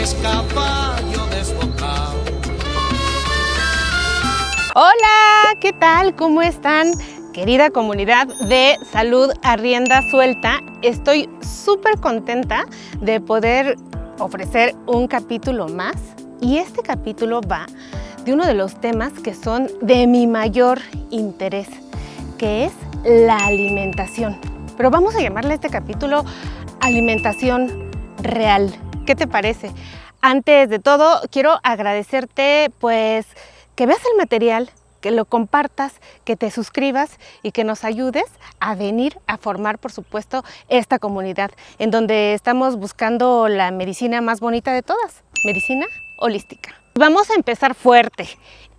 es caballo desbocado. Hola, ¿qué tal? ¿Cómo están? Querida comunidad de Salud a Rienda Suelta, estoy súper contenta de poder ofrecer un capítulo más, y este capítulo va de uno de los temas que son de mi mayor interés, que es la alimentación. Pero vamos a llamarle a este capítulo Alimentación Real. ¿Qué te parece? Antes de todo, quiero agradecerte pues que veas el material, que lo compartas, que te suscribas y que nos ayudes a venir a formar, por supuesto, esta comunidad en donde estamos buscando la medicina más bonita de todas, medicina holística. Vamos a empezar fuerte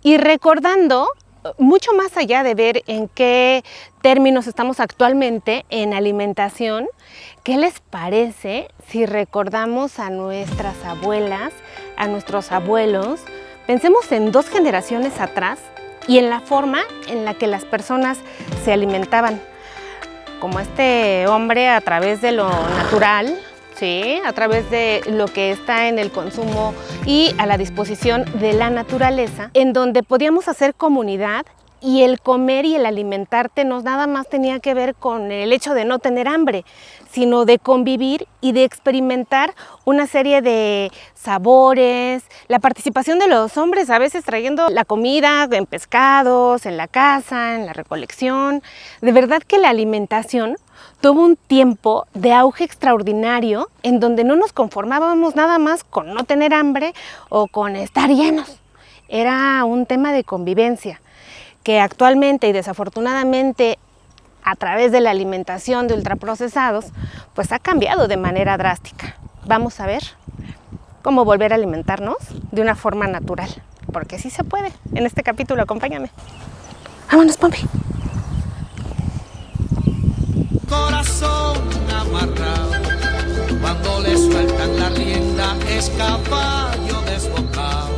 y recordando, mucho más allá de ver en qué términos estamos actualmente en alimentación, ¿qué les parece si recordamos a nuestras abuelas, a nuestros abuelos? Pensemos en 2 generaciones atrás y en la forma en la que las personas se alimentaban, como este hombre a través de lo natural, ¿sí? A través de lo que está en el consumo y a la disposición de la naturaleza, en donde podíamos hacer comunidad y el comer y el alimentarte no nada más tenía que ver con el hecho de no tener hambre, sino de convivir y de experimentar una serie de sabores, la participación de los hombres a veces trayendo la comida en pescados, en la casa, en la recolección. De verdad que la alimentación tuvo un tiempo de auge extraordinario en donde no nos conformábamos nada más con no tener hambre o con estar llenos. Era un tema de convivencia que actualmente y desafortunadamente a través de la alimentación de ultraprocesados pues ha cambiado de manera drástica. Vamos a ver cómo volver a alimentarnos de una forma natural, porque sí se puede. En este capítulo, acompáñame. Vámonos, Pompi. Corazón amarrado, cuando le sueltan la rienda es caballo desbocado.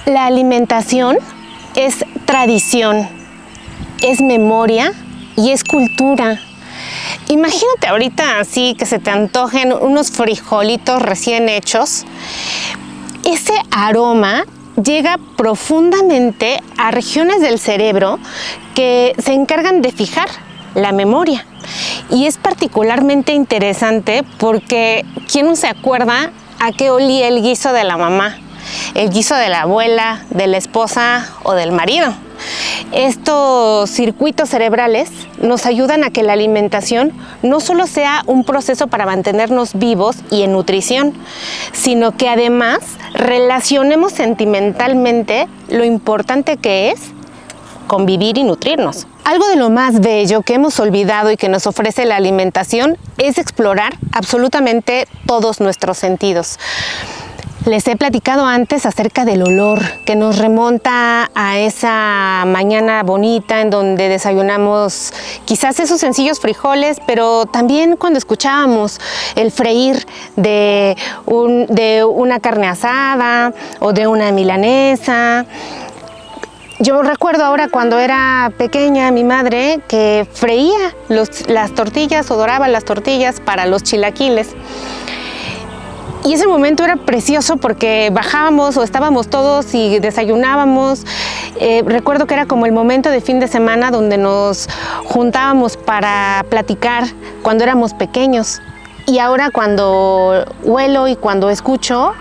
La alimentación es tradición, es memoria y es cultura. Imagínate ahorita así que se te antojen unos frijolitos recién hechos. Ese aroma llega profundamente a regiones del cerebro que se encargan de fijar la memoria. Y es particularmente interesante porque ¿quién no se acuerda a qué olía el guiso de la mamá? El guiso de la abuela, de la esposa o del marido. Estos circuitos cerebrales nos ayudan a que la alimentación no solo sea un proceso para mantenernos vivos y en nutrición, sino que además relacionemos sentimentalmente lo importante que es convivir y nutrirnos. Algo de lo más bello que hemos olvidado y que nos ofrece la alimentación es explorar absolutamente todos nuestros sentidos. Les he platicado antes acerca del olor que nos remonta a esa mañana bonita en donde desayunamos quizás esos sencillos frijoles, pero también cuando escuchábamos el freír de una carne asada o de una milanesa. Yo recuerdo ahora cuando era pequeña mi madre que freía las tortillas o doraba las tortillas para los chilaquiles. Y ese momento era precioso porque bajábamos o estábamos todos y desayunábamos. Recuerdo que era como el momento de fin de semana donde nos juntábamos para platicar cuando éramos pequeños. Y ahora cuando huelo y cuando escucho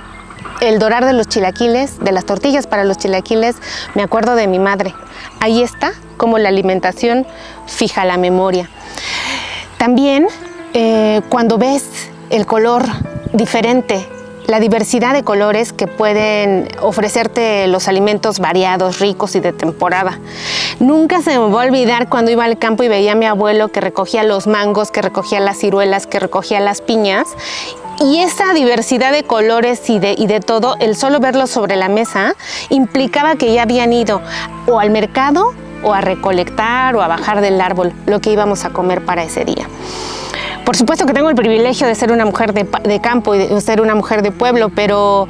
el dorar de los chilaquiles, de las tortillas para los chilaquiles, me acuerdo de mi madre. Ahí está como la alimentación fija la memoria. También cuando ves el color diferente, la diversidad de colores que pueden ofrecerte los alimentos variados, ricos y de temporada. Nunca se me va a olvidar cuando iba al campo y veía a mi abuelo que recogía los mangos, que recogía las ciruelas, que recogía las piñas. Y esa diversidad de colores y de todo, el solo verlo sobre la mesa, implicaba que ya habían ido o al mercado o a recolectar o a bajar del árbol lo que íbamos a comer para ese día. Por supuesto que tengo el privilegio de ser una mujer de campo y de ser una mujer de pueblo, pero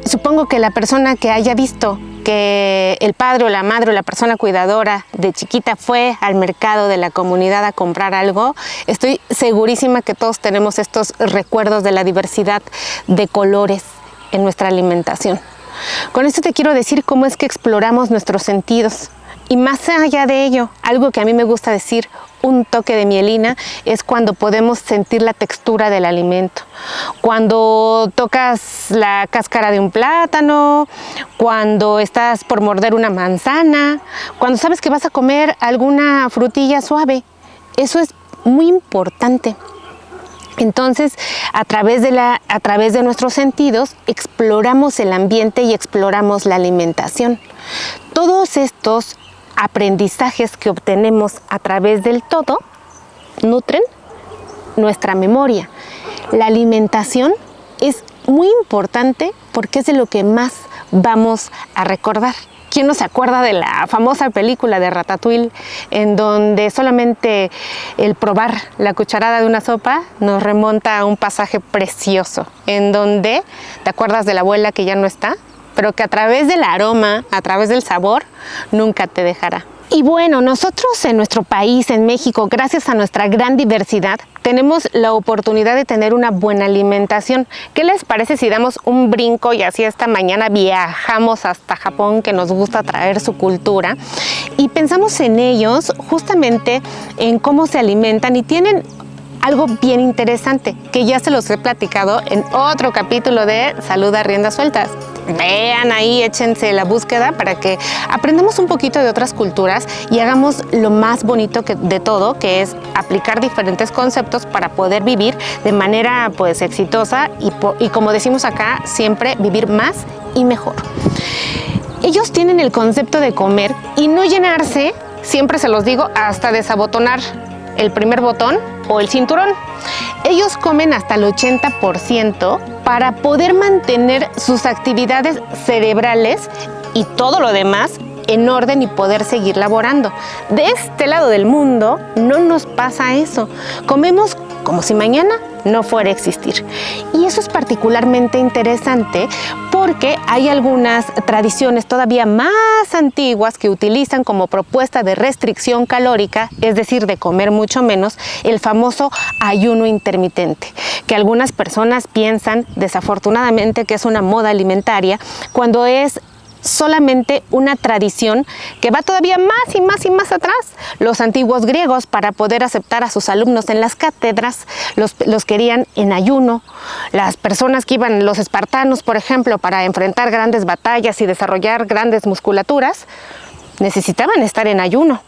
supongo que la persona que haya visto que el padre o la madre o la persona cuidadora de chiquita fue al mercado de la comunidad a comprar algo, estoy segurísima que todos tenemos estos recuerdos de la diversidad de colores en nuestra alimentación. Con esto te quiero decir cómo es que exploramos nuestros sentidos. Y más allá de ello, algo que a mí me gusta decir, un toque de mielina, es cuando podemos sentir la textura del alimento. Cuando tocas la cáscara de un plátano, cuando estás por morder una manzana, cuando sabes que vas a comer alguna frutilla suave. Eso es muy importante. Entonces, a través de nuestros sentidos, exploramos el ambiente y exploramos la alimentación. Todos estos aprendizajes que obtenemos a través del todo nutren nuestra memoria. La alimentación es muy importante porque es de lo que más vamos a recordar. ¿Quién no se acuerda de la famosa película de Ratatouille, en donde solamente el probar la cucharada de una sopa nos remonta a un pasaje precioso, en donde te acuerdas de la abuela que ya no está, pero que a través del aroma, a través del sabor, nunca te dejará? Y bueno, nosotros en nuestro país, en México, gracias a nuestra gran diversidad, tenemos la oportunidad de tener una buena alimentación. ¿Qué les parece si damos un brinco y así esta mañana viajamos hasta Japón, que nos gusta traer su cultura, y pensamos en ellos, justamente en cómo se alimentan, y tienen algo bien interesante que ya se los he platicado en otro capítulo de Salud a Riendas Sueltas. Vean ahí, échense la búsqueda para que aprendamos un poquito de otras culturas y hagamos lo más bonito de todo, que es aplicar diferentes conceptos para poder vivir de manera pues exitosa y como decimos acá, siempre vivir más y mejor. Ellos tienen el concepto de comer y no llenarse, siempre se los digo, hasta desabotonar el primer botón o el cinturón. Ellos comen hasta el 80% para poder mantener sus actividades cerebrales y todo lo demás en orden y poder seguir laborando. De este lado del mundo no nos pasa eso. Comemos como si mañana no fuera a existir. Y eso es particularmente interesante porque hay algunas tradiciones todavía más antiguas que utilizan como propuesta de restricción calórica, es decir, de comer mucho menos, el famoso ayuno intermitente, que algunas personas piensan desafortunadamente que es una moda alimentaria, cuando es solamente una tradición que va todavía más y más y más atrás. Los antiguos griegos, para poder aceptar a sus alumnos en las cátedras, los querían en ayuno. Las personas que iban, los espartanos, por ejemplo, para enfrentar grandes batallas y desarrollar grandes musculaturas, necesitaban estar en ayuno.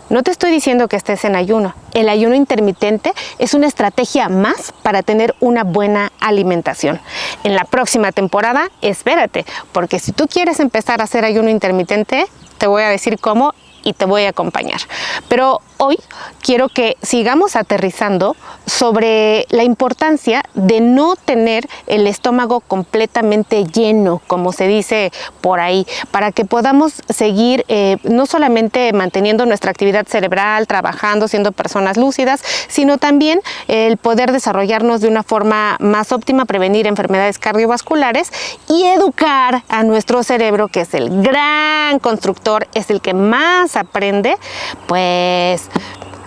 No te estoy diciendo que estés en ayuno. El ayuno intermitente es una estrategia más para tener una buena alimentación. En la próxima temporada, espérate, porque si tú quieres empezar a hacer ayuno intermitente, te voy a decir cómo y te voy a acompañar. Pero hoy quiero que sigamos aterrizando sobre la importancia de no tener el estómago completamente lleno, como se dice por ahí, para que podamos seguir no solamente manteniendo nuestra actividad cerebral, trabajando, siendo personas lúcidas, sino también el poder desarrollarnos de una forma más óptima, prevenir enfermedades cardiovasculares y educar a nuestro cerebro, que es el gran constructor, es el que más aprende, pues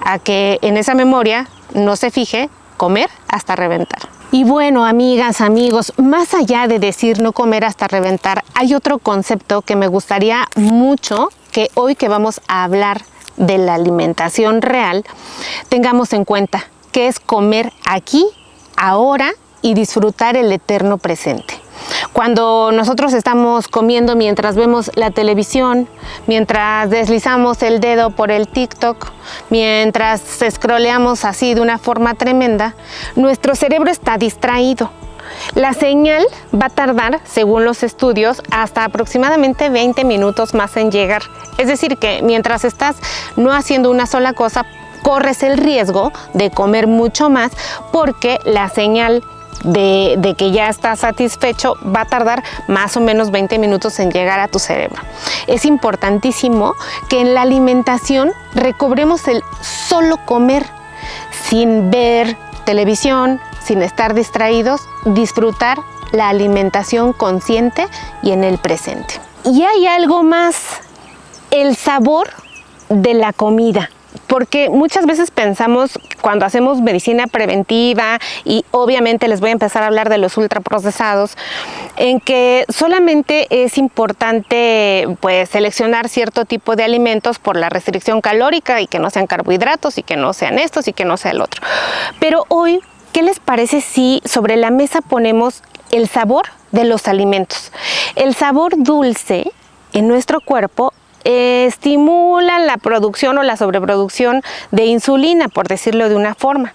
a que en esa memoria no se fije comer hasta reventar. Y bueno, amigas, amigos, más allá de decir no comer hasta reventar, hay otro concepto que me gustaría mucho que hoy que vamos a hablar de la alimentación real, tengamos en cuenta, que es comer aquí, ahora y disfrutar el eterno presente. Cuando nosotros estamos comiendo mientras vemos la televisión, mientras deslizamos el dedo por el TikTok, mientras scrolleamos así de una forma tremenda, nuestro cerebro está distraído. La señal va a tardar, según los estudios, hasta aproximadamente 20 minutos más en llegar. Es decir, que mientras estás no haciendo una sola cosa, corres el riesgo de comer mucho más porque la señal de que ya estás satisfecho va a tardar más o menos 20 minutos en llegar a tu cerebro. Es importantísimo que en la alimentación recobremos el solo comer, sin ver televisión, sin estar distraídos, disfrutar la alimentación consciente y en el presente. Y hay algo más, el sabor de la comida. Porque muchas veces pensamos cuando hacemos medicina preventiva, y obviamente les voy a empezar a hablar de los ultraprocesados, en que solamente es importante pues seleccionar cierto tipo de alimentos por la restricción calórica y que no sean carbohidratos y que no sean estos y que no sea el otro. Pero hoy, ¿qué les parece si sobre la mesa ponemos el sabor de los alimentos? El sabor dulce en nuestro cuerpo estimulan la producción o la sobreproducción de insulina, por decirlo de una forma.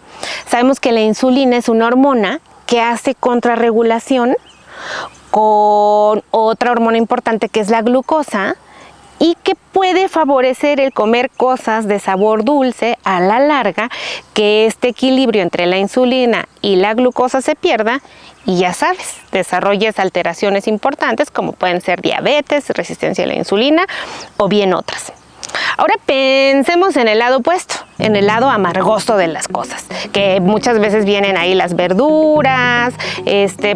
Sabemos que la insulina es una hormona que hace contrarregulación con otra hormona importante que es la glucosa y que puede favorecer el comer cosas de sabor dulce a la larga, que este equilibrio entre la insulina y la glucosa se pierda y ya sabes, desarrolles alteraciones importantes como pueden ser diabetes, resistencia a la insulina o bien otras. Ahora pensemos en el lado opuesto, en el lado amargoso de las cosas, que muchas veces vienen ahí las verduras,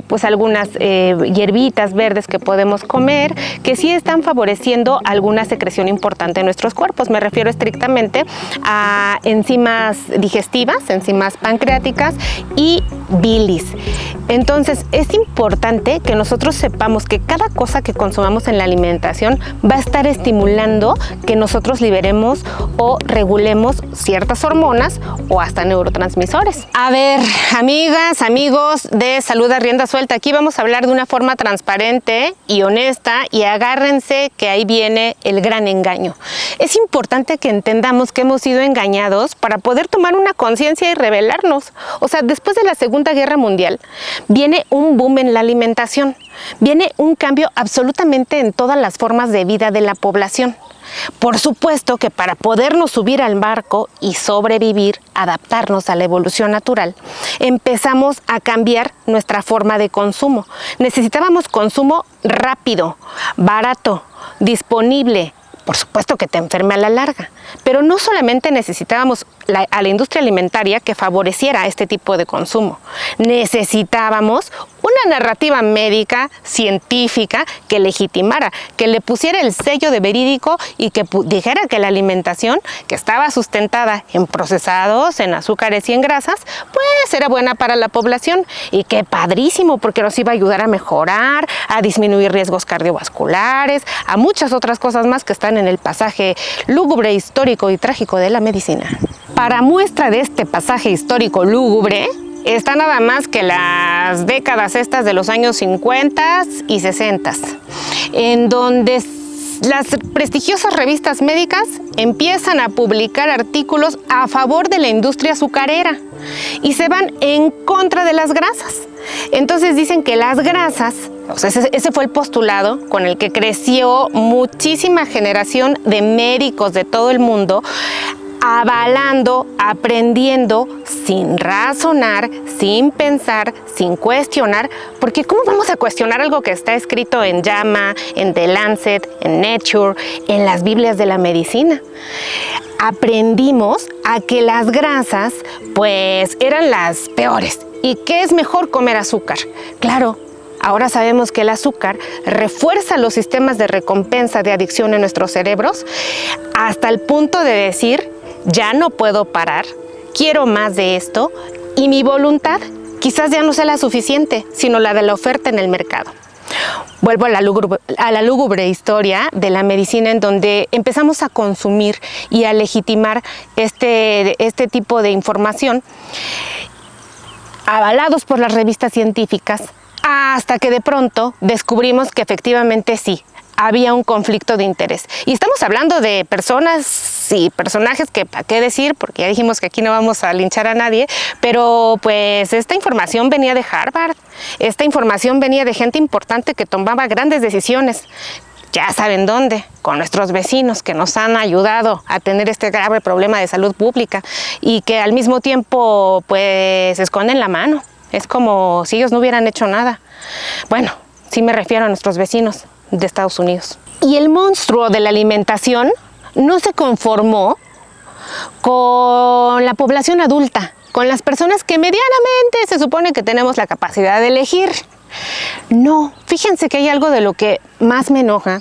pues algunas hierbitas verdes que podemos comer, que sí están favoreciendo alguna secreción importante en nuestros cuerpos. Me refiero estrictamente a enzimas digestivas, enzimas pancreáticas y bilis. Entonces es importante que nosotros sepamos que cada cosa que consumamos en la alimentación va a estar estimulando que nosotros liberemos o regulemos ciertas hormonas o hasta neurotransmisores. A ver, amigas, amigos de Salud a Rienda Suelta, aquí vamos a hablar de una forma transparente y honesta, y agárrense que ahí viene el gran engaño. Es importante que entendamos que hemos sido engañados para poder tomar una conciencia y rebelarnos. O sea, después de la Segunda Guerra Mundial viene un boom en la alimentación, viene un cambio absolutamente en todas las formas de vida de la población. Por supuesto que para podernos subir al barco y sobrevivir, adaptarnos a la evolución natural, empezamos a cambiar nuestra forma de consumo. Necesitábamos consumo rápido, barato, disponible. Por supuesto que te enferme a la larga, pero no solamente necesitábamos a la industria alimentaria que favoreciera este tipo de consumo. Necesitábamos una narrativa médica, científica, que legitimara, que le pusiera el sello de verídico y que dijera que la alimentación, que estaba sustentada en procesados, en azúcares y en grasas, pues era buena para la población. Y qué padrísimo, porque nos iba a ayudar a mejorar, a disminuir riesgos cardiovasculares, a muchas otras cosas más que están en el pasaje lúgubre, histórico y trágico de la medicina. Para muestra de este pasaje histórico lúgubre, está nada más que las décadas estas de los años 50 y 60, en donde las prestigiosas revistas médicas empiezan a publicar artículos a favor de la industria azucarera y se van en contra de las grasas. Entonces dicen que las grasas, o sea, ese fue el postulado con el que creció muchísima generación de médicos de todo el mundo, avalando, aprendiendo, sin razonar, sin pensar, sin cuestionar, porque ¿cómo vamos a cuestionar algo que está escrito en JAMA, en The Lancet, en Nature, en las Biblias de la medicina? Aprendimos a que las grasas, pues, eran las peores, y que es mejor comer azúcar. Claro. Ahora sabemos que el azúcar refuerza los sistemas de recompensa de adicción en nuestros cerebros hasta el punto de decir, ya no puedo parar, quiero más de esto, y mi voluntad quizás ya no sea la suficiente, sino la de la oferta en el mercado. Vuelvo a la lúgubre historia de la medicina, en donde empezamos a consumir y a legitimar este tipo de información, avalados por las revistas científicas, hasta que de pronto descubrimos que efectivamente sí, había un conflicto de interés. Y estamos hablando de personas y personajes que, ¿para qué decir? Porque ya dijimos que aquí no vamos a linchar a nadie, pero pues esta información venía de Harvard, esta información venía de gente importante que tomaba grandes decisiones. Ya saben dónde, con nuestros vecinos que nos han ayudado a tener este grave problema de salud pública y que al mismo tiempo pues esconden la mano. Es como si ellos no hubieran hecho nada. Bueno, sí me refiero a nuestros vecinos de Estados Unidos. Y el monstruo de la alimentación no se conformó con la población adulta, con las personas que medianamente se supone que tenemos la capacidad de elegir. No, fíjense que hay algo de lo que más me enoja,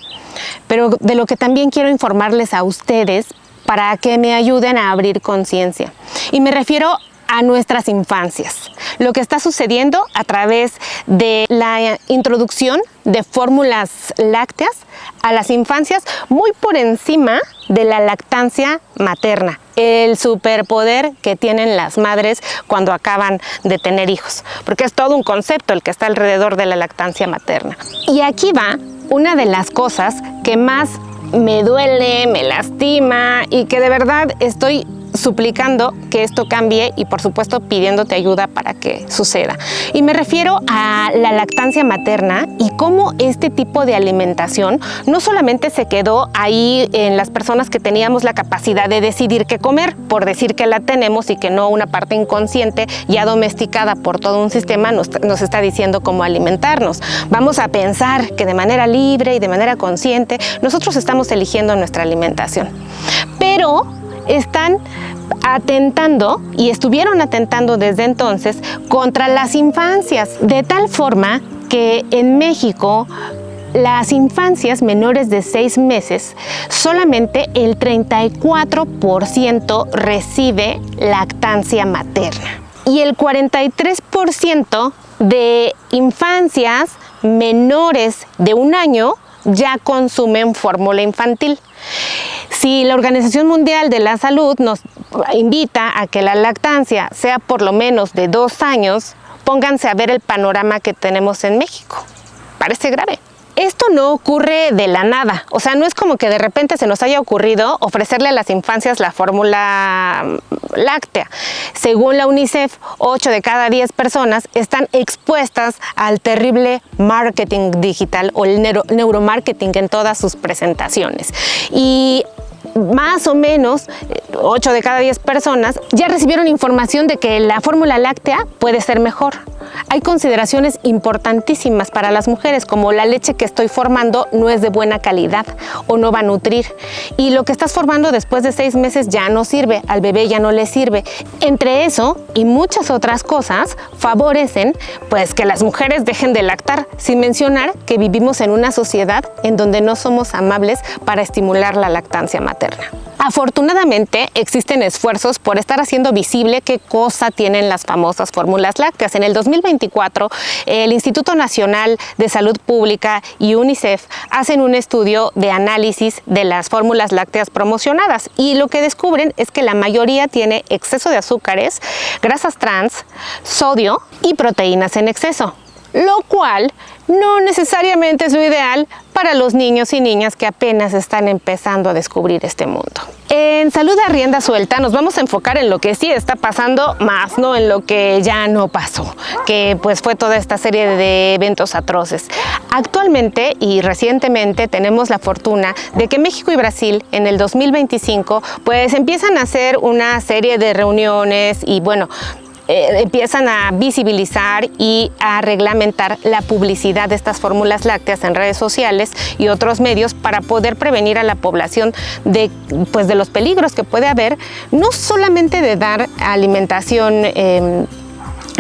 pero de lo que también quiero informarles a ustedes para que me ayuden a abrir conciencia. Y me refiero a nuestras infancias, lo que está sucediendo a través de la introducción de fórmulas lácteas a las infancias muy por encima de la lactancia materna, el superpoder que tienen las madres cuando acaban de tener hijos, porque es todo un concepto el que está alrededor de la lactancia materna. Y aquí va una de las cosas que más me duele, me lastima y que de verdad estoy suplicando que esto cambie y por supuesto pidiéndote ayuda para que suceda. Y me refiero a la lactancia materna y cómo este tipo de alimentación no solamente se quedó ahí en las personas que teníamos la capacidad de decidir qué comer, por decir que la tenemos y que no una parte inconsciente ya domesticada por todo un sistema nos está diciendo cómo alimentarnos. Vamos a pensar que de manera libre y de manera consciente nosotros estamos eligiendo nuestra alimentación. Pero están atentando y estuvieron atentando desde entonces contra las infancias, de tal forma que en México las infancias menores de 6 meses, solamente el 34% recibe lactancia materna y el 43% de infancias menores de 1 año ya consumen fórmula infantil. Si la Organización Mundial de la Salud nos invita a que la lactancia sea por lo menos de 2 años, pónganse a ver el panorama que tenemos en México. Parece grave. Esto no ocurre de la nada, o sea, no es como que de repente se nos haya ocurrido ofrecerle a las infancias la fórmula láctea. Según la UNICEF, 8 de cada 10 personas están expuestas al terrible marketing digital o el neuromarketing en todas sus presentaciones. Y más o menos 8 de cada 10 personas ya recibieron información de que la fórmula láctea puede ser mejor. Hay consideraciones importantísimas para las mujeres, como la leche que estoy formando no es de buena calidad o no va a nutrir. Y lo que estás formando después de 6 meses ya no sirve, al bebé ya no le sirve. Entre eso y muchas otras cosas favorecen pues que las mujeres dejen de lactar, sin mencionar que vivimos en una sociedad en donde no somos amables para estimular la lactancia materna. Afortunadamente existen esfuerzos por estar haciendo visible qué cosa tienen las famosas fórmulas lácteas. En el 2024, el Instituto Nacional de Salud Pública y UNICEF hacen un estudio de análisis de las fórmulas lácteas promocionadas y lo que descubren es que la mayoría tiene exceso de azúcares, grasas trans, sodio y proteínas en exceso, lo cual no necesariamente es lo ideal para los niños y niñas que apenas están empezando a descubrir este mundo. En Salud a Rienda Suelta nos vamos a enfocar en lo que sí está pasando, más no en lo que ya no pasó, que pues fue toda esta serie de eventos atroces. Actualmente y recientemente tenemos la fortuna de que México y Brasil en el 2025 pues empiezan a hacer una serie de reuniones y bueno, empiezan a visibilizar y a reglamentar la publicidad de estas fórmulas lácteas en redes sociales y otros medios para poder prevenir a la población de los peligros que puede haber, no solamente de dar alimentación en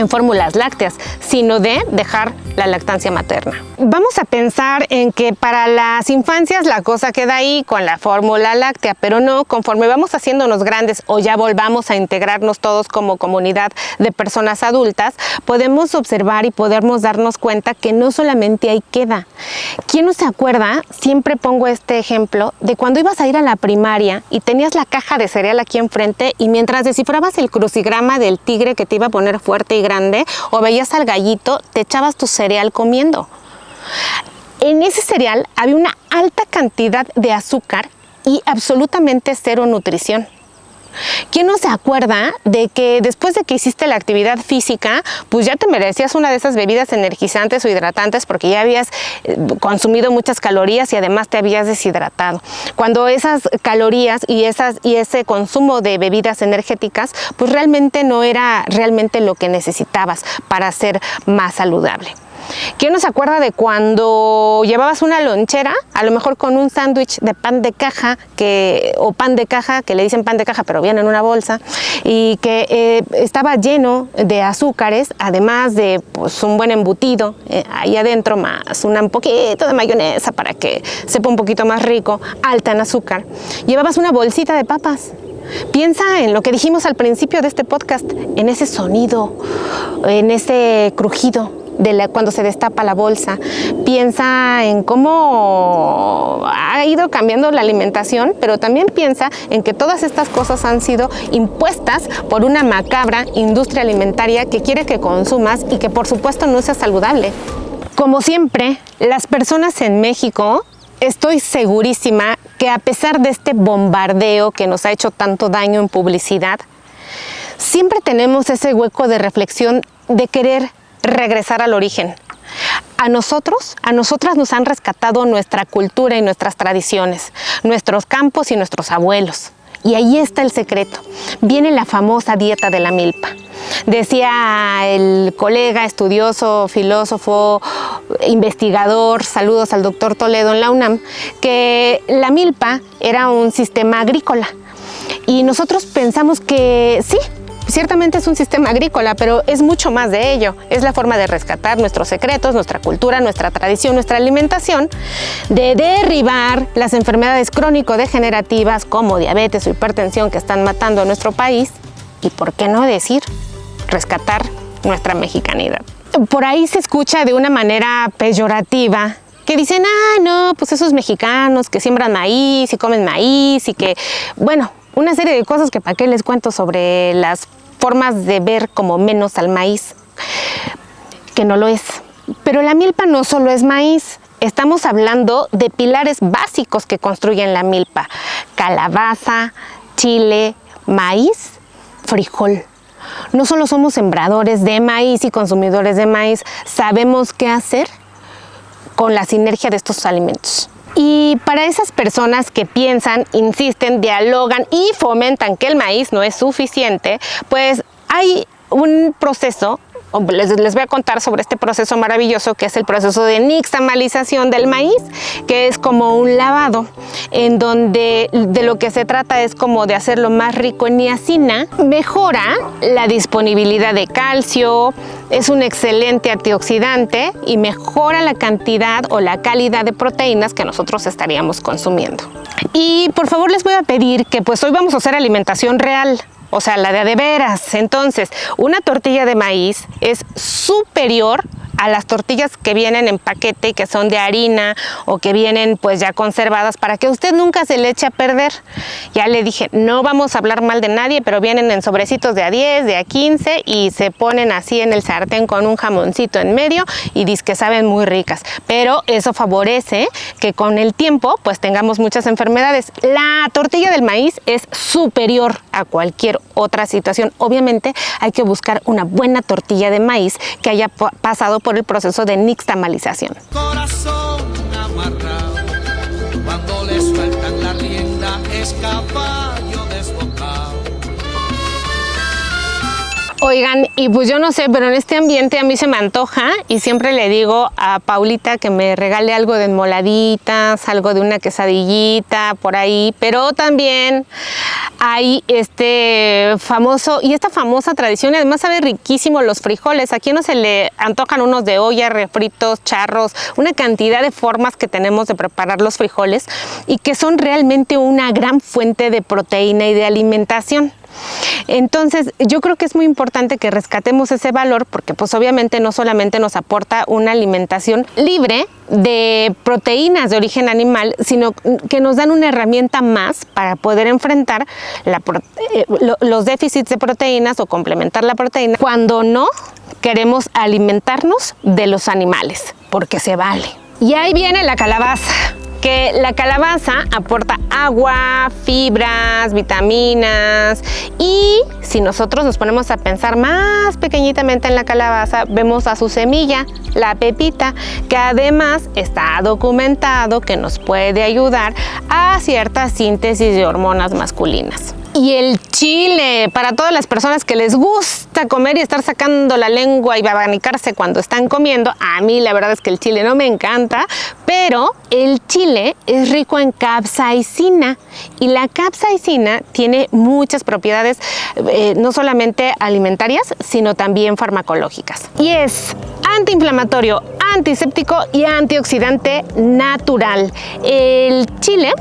fórmulas lácteas, sino de dejar la lactancia materna. Vamos a pensar en que para las infancias la cosa queda ahí con la fórmula láctea, pero no, conforme vamos haciéndonos grandes o ya volvamos a integrarnos todos como comunidad de personas adultas, podemos observar y podemos darnos cuenta que no solamente ahí queda. ¿Quién no se acuerda? Siempre pongo este ejemplo de cuando ibas a ir a la primaria y tenías la caja de cereal aquí enfrente y mientras descifrabas el crucigrama del tigre que te iba a poner fuerte y grande o veías al gallito, te echabas tu cereal comiendo. En ese cereal había una alta cantidad de azúcar y absolutamente cero nutrición. ¿Quién no se acuerda de que después de que hiciste la actividad física, pues ya te merecías una de esas bebidas energizantes o hidratantes porque ya habías consumido muchas calorías y además te habías deshidratado? Cuando esas calorías y ese consumo de bebidas energéticas, pues realmente no era realmente lo que necesitabas para ser más saludable. ¿Quién no se acuerda de cuando llevabas una lonchera, a lo mejor con un sándwich de pan de caja, o pan de caja, que le dicen pan de caja, pero viene en una bolsa, y que estaba lleno de azúcares, además de pues, un buen embutido ahí adentro, más un poquito de mayonesa para que sepa un poquito más rico, alta en azúcar? Llevabas una bolsita de papas. Piensa en lo que dijimos al principio de este podcast, en ese sonido, en ese crujido cuando se destapa la bolsa. Piensa en cómo ha ido cambiando la alimentación, pero también piensa en que todas estas cosas han sido impuestas por una macabra industria alimentaria que quiere que consumas y que por supuesto no sea saludable. Como siempre, las personas en México, estoy segurísima que a pesar de este bombardeo que nos ha hecho tanto daño en publicidad, siempre tenemos ese hueco de reflexión de querer regresar al origen. A nosotras nos han rescatado nuestra cultura y nuestras tradiciones, nuestros campos y nuestros abuelos. Y ahí está el secreto. Viene la famosa dieta de la milpa. Decía el colega estudioso, filósofo, investigador, saludos al doctor Toledo en la UNAM, que la milpa era un sistema agrícola. Y nosotros pensamos que sí, ciertamente es un sistema agrícola, pero es mucho más de ello. Es la forma de rescatar nuestros secretos, nuestra cultura, nuestra tradición, nuestra alimentación, de derribar las enfermedades crónico-degenerativas como diabetes o hipertensión que están matando a nuestro país y, ¿por qué no decir, rescatar nuestra mexicanidad? Por ahí se escucha de una manera peyorativa que dicen, no, pues esos mexicanos que siembran maíz y comen maíz y que, bueno, una serie de cosas que para qué les cuento sobre las formas de ver como menos al maíz, que no lo es. Pero la milpa no solo es maíz, estamos hablando de pilares básicos que construyen la milpa: calabaza, chile, maíz, frijol. No solo somos sembradores de maíz y consumidores de maíz, sabemos qué hacer con la sinergia de estos alimentos. Y para esas personas que piensan, insisten, dialogan y fomentan que el maíz no es suficiente, pues hay un proceso, les voy a contar sobre este proceso maravilloso que es el proceso de nixtamalización del maíz, que es como un lavado, en donde de lo que se trata es como de hacerlo más rico en niacina, mejora la disponibilidad de calcio, es un excelente antioxidante y mejora la cantidad o la calidad de proteínas que nosotros estaríamos consumiendo. Y por favor les voy a pedir que pues hoy vamos a hacer alimentación real, o sea, la de veras. Entonces, una tortilla de maíz es superior a las tortillas que vienen en paquete y que son de harina o que vienen pues ya conservadas, para que usted nunca se le eche a perder. Ya le dije, no vamos a hablar mal de nadie, pero vienen en sobrecitos de a 10, de a 15 y se ponen así en el sartén con un jamoncito en medio y dice que saben muy ricas. Pero eso favorece que con el tiempo pues tengamos muchas enfermedades. La tortilla del maíz es superior a cualquier otra situación. Obviamente hay que buscar una buena tortilla de maíz que haya pasado por el proceso de nixtamalización. Corazón amarrado, cuando le sueltan la rienda es caballo desbocado. Oigan, y pues yo no sé, pero en este ambiente a mí se me antoja y siempre le digo a Paulita que me regale algo de enmoladitas, algo de una quesadillita por ahí, pero también hay esta famosa tradición, y además sabe riquísimo los frijoles. ¿A quién no se le antojan unos de olla, refritos, charros? Una cantidad de formas que tenemos de preparar los frijoles y que son realmente una gran fuente de proteína y de alimentación. Entonces yo creo que es muy importante que rescatemos ese valor, porque pues obviamente no solamente nos aporta una alimentación libre de proteínas de origen animal, sino que nos dan una herramienta más para poder enfrentar los déficits de proteínas o complementar la proteína cuando no queremos alimentarnos de los animales, porque se vale. Y ahí viene la calabaza, que la calabaza aporta agua, fibras, vitaminas, y si nosotros nos ponemos a pensar más pequeñitamente en la calabaza, vemos a su semilla, la pepita, que además está documentado que nos puede ayudar a cierta síntesis de hormonas masculinas. Y el chile, para todas las personas que les gusta comer y estar sacando la lengua y abanicarse cuando están comiendo, a mí la verdad es que el chile no me encanta, pero el chile es rico en capsaicina y la capsaicina tiene muchas propiedades, no solamente alimentarias, sino también farmacológicas. Y es antiinflamatorio, antiséptico y antioxidante natural. El chile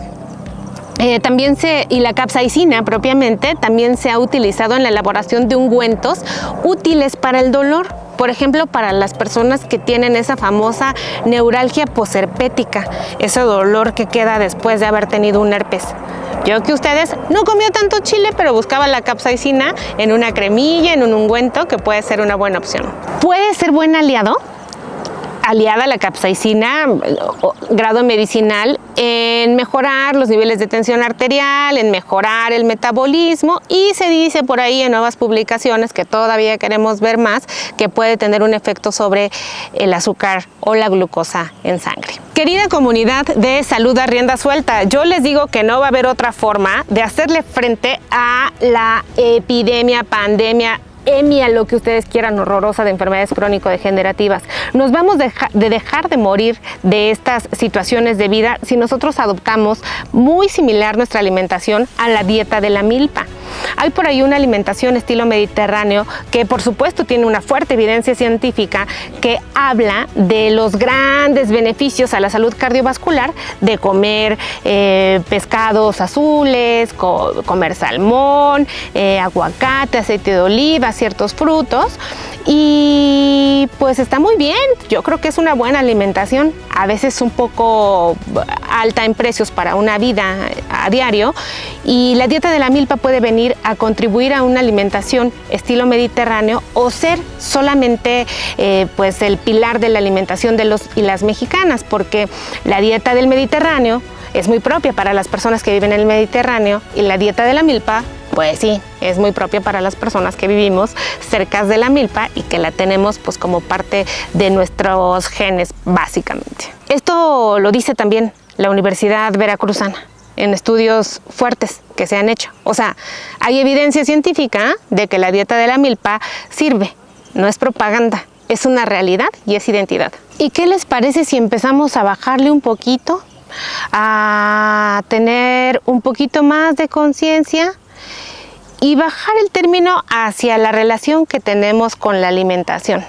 y la capsaicina propiamente también se ha utilizado en la elaboración de ungüentos útiles para el dolor. Por ejemplo, para las personas que tienen esa famosa neuralgia posherpética, ese dolor que queda después de haber tenido un herpes. Yo que ustedes no comió tanto chile, pero buscaba la capsaicina en una cremilla, en un ungüento, que puede ser una buena opción. Puede ser buen aliada la capsaicina, grado medicinal, en mejorar los niveles de tensión arterial, en mejorar el metabolismo, y se dice por ahí en nuevas publicaciones, que todavía queremos ver más, que puede tener un efecto sobre el azúcar o la glucosa en sangre. Querida comunidad de Salud a Rienda Suelta, yo les digo que no va a haber otra forma de hacerle frente a la epidemia, pandemia, lo que ustedes quieran, horrorosa, de enfermedades crónico-degenerativas. Nos vamos de dejar de morir de estas situaciones de vida si nosotros adoptamos muy similar nuestra alimentación a la dieta de la milpa. Hay por ahí una alimentación estilo mediterráneo que por supuesto tiene una fuerte evidencia científica que habla de los grandes beneficios a la salud cardiovascular de comer pescados azules, comer salmón, aguacate, aceite de oliva, ciertos frutos, y pues está muy bien. Yo creo que es una buena alimentación, a veces un poco alta en precios para una vida a diario, y la dieta de la milpa puede venir a contribuir a una alimentación estilo mediterráneo o ser solamente pues el pilar de la alimentación de los y las mexicanas, porque la dieta del Mediterráneo es muy propia para las personas que viven en el Mediterráneo, y la dieta de la milpa, pues sí, es muy propia para las personas que vivimos cerca de la milpa y que la tenemos pues como parte de nuestros genes básicamente. Esto lo dice también la Universidad Veracruzana en estudios fuertes que se han hecho. O sea, hay evidencia científica de que la dieta de la milpa sirve, no es propaganda, es una realidad y es identidad. ¿Y qué les parece si empezamos a bajarle un poquito, a tener un poquito más de conciencia y bajar el término hacia la relación que tenemos con la alimentación?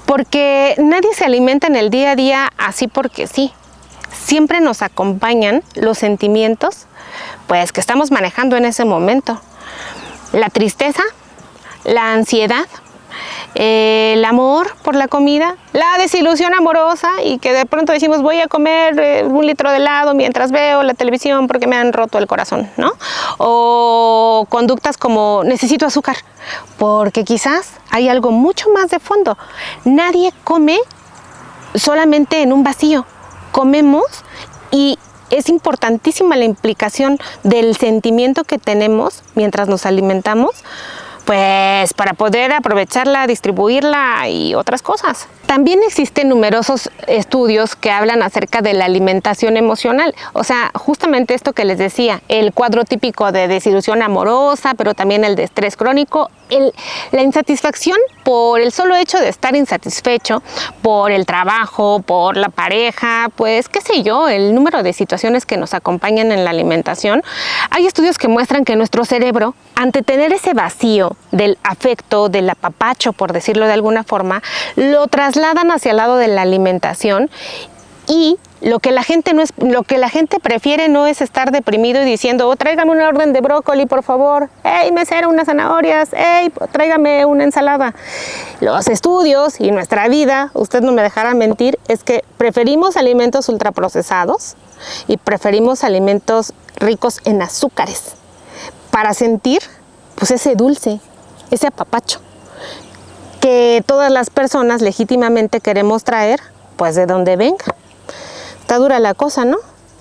Porque nadie se alimenta en el día a día así porque sí. Siempre nos acompañan los sentimientos pues que estamos manejando en ese momento. La tristeza, la ansiedad, el amor por la comida, la desilusión amorosa, y que de pronto decimos voy a comer 1 litro de helado mientras veo la televisión porque me han roto el corazón, ¿no? O conductas como necesito azúcar, porque quizás hay algo mucho más de fondo. Nadie come solamente en un vacío, comemos, y es importantísima la implicación del sentimiento que tenemos mientras nos alimentamos, pues para poder aprovecharla, distribuirla y otras cosas. También existen numerosos estudios que hablan acerca de la alimentación emocional. O sea, justamente esto que les decía, el cuadro típico de desilusión amorosa, pero también el de estrés crónico, la insatisfacción por el solo hecho de estar insatisfecho, por el trabajo, por la pareja, pues qué sé yo, el número de situaciones que nos acompañan en la alimentación. Hay estudios que muestran que nuestro cerebro, ante tener ese vacío del afecto, del apapacho, por decirlo de alguna forma, lo trasladan hacia el lado de la alimentación, y lo que la gente prefiere no es estar deprimido y diciendo oh, tráigame una orden de brócoli por favor, hey mesero, unas zanahorias, hey tráigame una ensalada. Los estudios y nuestra vida, usted no me dejará mentir, es que preferimos alimentos ultraprocesados y preferimos alimentos ricos en azúcares para sentir pues ese dulce, ese apapacho que todas las personas legítimamente queremos traer pues de donde venga. Está dura la cosa, ¿no?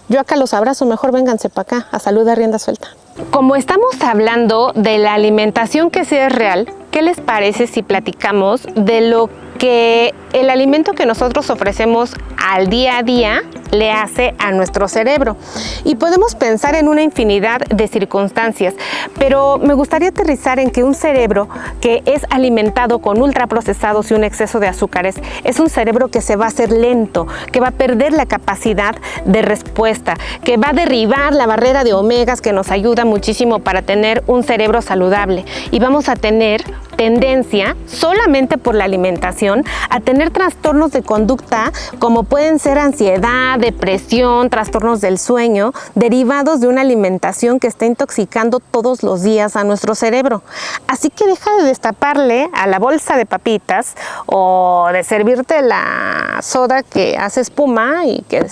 Yo acá los abrazo, mejor vénganse para acá, a Salud a Rienda Suelta. Como estamos hablando de la alimentación que sí es real, ¿qué les parece si platicamos de lo que el alimento que nosotros ofrecemos al día a día le hace a nuestro cerebro. Y podemos pensar en una infinidad de circunstancias, pero me gustaría aterrizar en que un cerebro que es alimentado con ultraprocesados y un exceso de azúcares es un cerebro que se va a hacer lento, que va a perder la capacidad de respuesta, que va a derribar la barrera de omegas que nos ayuda muchísimo para tener un cerebro saludable, y vamos a tener tendencia, solamente por la alimentación, a tener trastornos de conducta como pueden ser ansiedad, depresión, trastornos del sueño, derivados de una alimentación que está intoxicando todos los días a nuestro cerebro. Así que deja de destaparle a la bolsa de papitas o de servirte la soda que hace espuma y que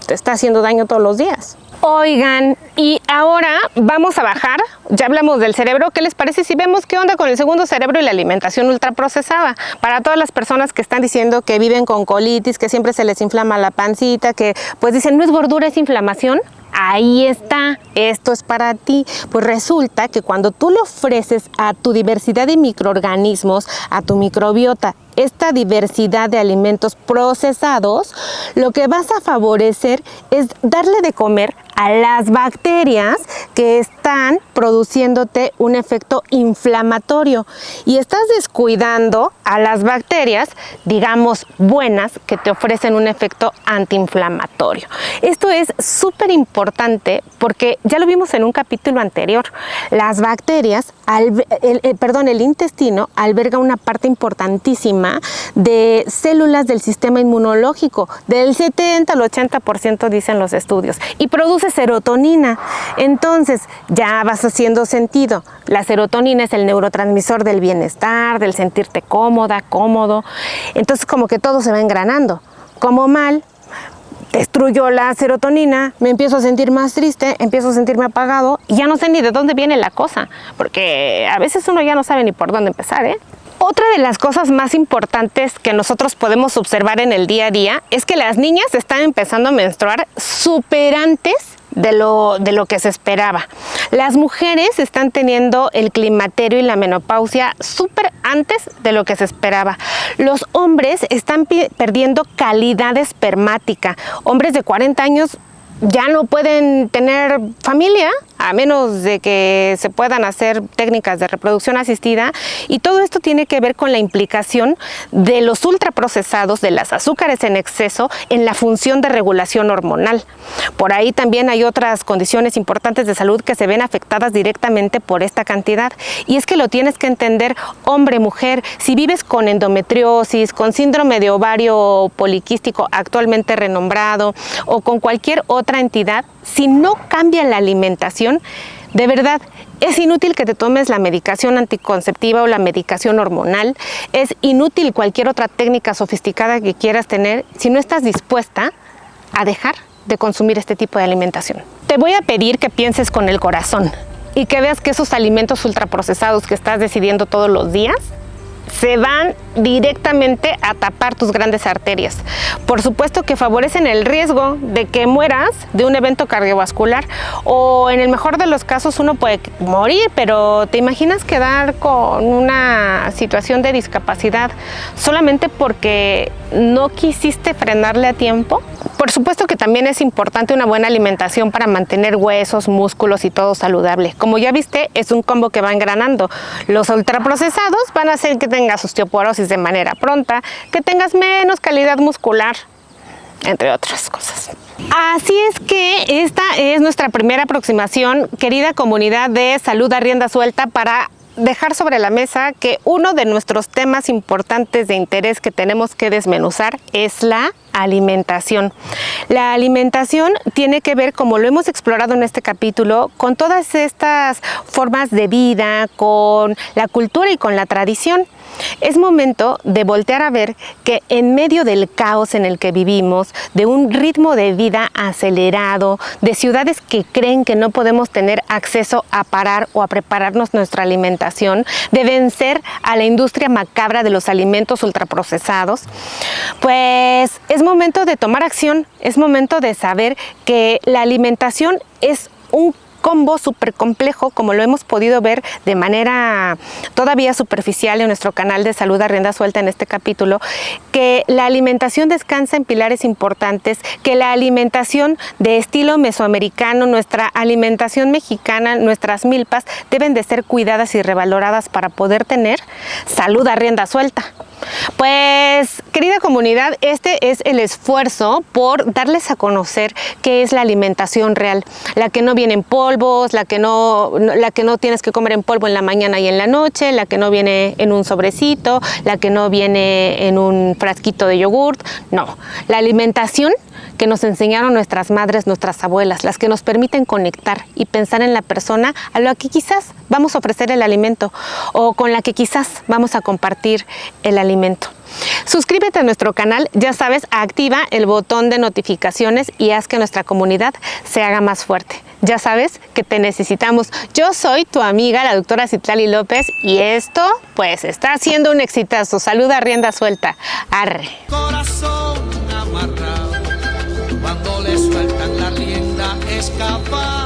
te está haciendo daño todos los días. Oigan, y ahora vamos a bajar, ya hablamos del cerebro, ¿qué les parece si vemos qué onda con el segundo cerebro y la alimentación ultraprocesada? Para todas las personas que están diciendo que viven con colitis, que siempre se les inflama la pancita, que pues dicen no es gordura, es inflamación. Ahí está, esto es para ti. Pues resulta que cuando tú le ofreces a tu diversidad de microorganismos, a tu microbiota, esta diversidad de alimentos procesados, lo que vas a favorecer es darle de comer a las bacterias que están produciéndote un efecto inflamatorio, y estás descuidando a las bacterias, digamos, buenas, que te ofrecen un efecto antiinflamatorio. Esto es súper importante porque ya lo vimos en un capítulo anterior. Las bacterias, el intestino alberga una parte importantísima de células del sistema inmunológico, del 70 al 80% dicen los estudios, y produce serotonina. Entonces ya vas haciendo sentido. La serotonina es el neurotransmisor del bienestar, del sentirte cómoda, cómodo. Entonces como que todo se va engranando. Como mal, destruyo la serotonina, me empiezo a sentir más triste, empiezo a sentirme apagado y ya no sé ni de dónde viene la cosa, porque a veces uno ya no sabe ni por dónde empezar, ¿eh? Otra de las cosas más importantes que nosotros podemos observar en el día a día es que las niñas están empezando a menstruar súper antes de lo que se esperaba. Las mujeres están teniendo el climaterio y la menopausia súper antes de lo que se esperaba. Los hombres están perdiendo calidad espermática. Hombres de 40 años ya no pueden tener familia, a menos de que se puedan hacer técnicas de reproducción asistida, y todo esto tiene que ver con la implicación de los ultraprocesados, de las azúcares en exceso, en la función de regulación hormonal. Por ahí también hay otras condiciones importantes de salud que se ven afectadas directamente por esta cantidad, y es que lo tienes que entender, hombre, mujer. Si vives con endometriosis, con síndrome de ovario poliquístico actualmente renombrado, o con cualquier otra entidad, si no cambia la alimentación, de verdad, es inútil que te tomes la medicación anticonceptiva o la medicación hormonal. Es inútil cualquier otra técnica sofisticada que quieras tener si no estás dispuesta a dejar de consumir este tipo de alimentación. Te voy a pedir que pienses con el corazón y que veas que esos alimentos ultraprocesados que estás decidiendo todos los días se van directamente a tapar tus grandes arterias. Por supuesto que favorecen el riesgo de que mueras de un evento cardiovascular, o en el mejor de los casos uno puede morir, pero ¿te imaginas quedar con una situación de discapacidad solamente porque no quisiste frenarle a tiempo? Por supuesto que también es importante una buena alimentación para mantener huesos, músculos y todo saludable. Como ya viste, es un combo que va engranando. Los ultraprocesados van a hacer que tengas osteoporosis de manera pronta, que tengas menos calidad muscular, entre otras cosas. Así es que esta es nuestra primera aproximación, querida comunidad de Salud a Rienda Suelta, para dejar sobre la mesa que uno de nuestros temas importantes de interés que tenemos que desmenuzar es la alimentación. La alimentación tiene que ver, como lo hemos explorado en este capítulo, con todas estas formas de vida, con la cultura y con la tradición. Es momento de voltear a ver que en medio del caos en el que vivimos, de un ritmo de vida acelerado, de ciudades que creen que no podemos tener acceso a parar o a prepararnos nuestra alimentación, de vencer a la industria macabra de los alimentos ultraprocesados, pues es momento de tomar acción, es momento de saber que la alimentación es un combo súper complejo, como lo hemos podido ver de manera todavía superficial en nuestro canal de Salud a Rienda Suelta en este capítulo, que la alimentación descansa en pilares importantes, que la alimentación de estilo mesoamericano, nuestra alimentación mexicana, nuestras milpas, deben de ser cuidadas y revaloradas para poder tener salud a rienda suelta. Pues, querida comunidad, este es el esfuerzo por darles a conocer qué es la alimentación real, la que no viene en polvos, la que no tienes que comer en polvo en la mañana y en la noche, la que no viene en un sobrecito, la que no viene en un frasquito de yogurt. No, la alimentación que nos enseñaron nuestras madres, nuestras abuelas, las que nos permiten conectar y pensar en la persona a la que quizás vamos a ofrecer el alimento o con la que quizás vamos a compartir el alimento. Suscríbete a nuestro canal, ya sabes, activa el botón de notificaciones y haz que nuestra comunidad se haga más fuerte. Ya sabes que te necesitamos. Yo soy tu amiga, la doctora Citlali López, y esto, pues, está siendo un exitazo. Salud a rienda suelta. Arre. Corazón amarrado, cuando le sueltan la rienda es capaz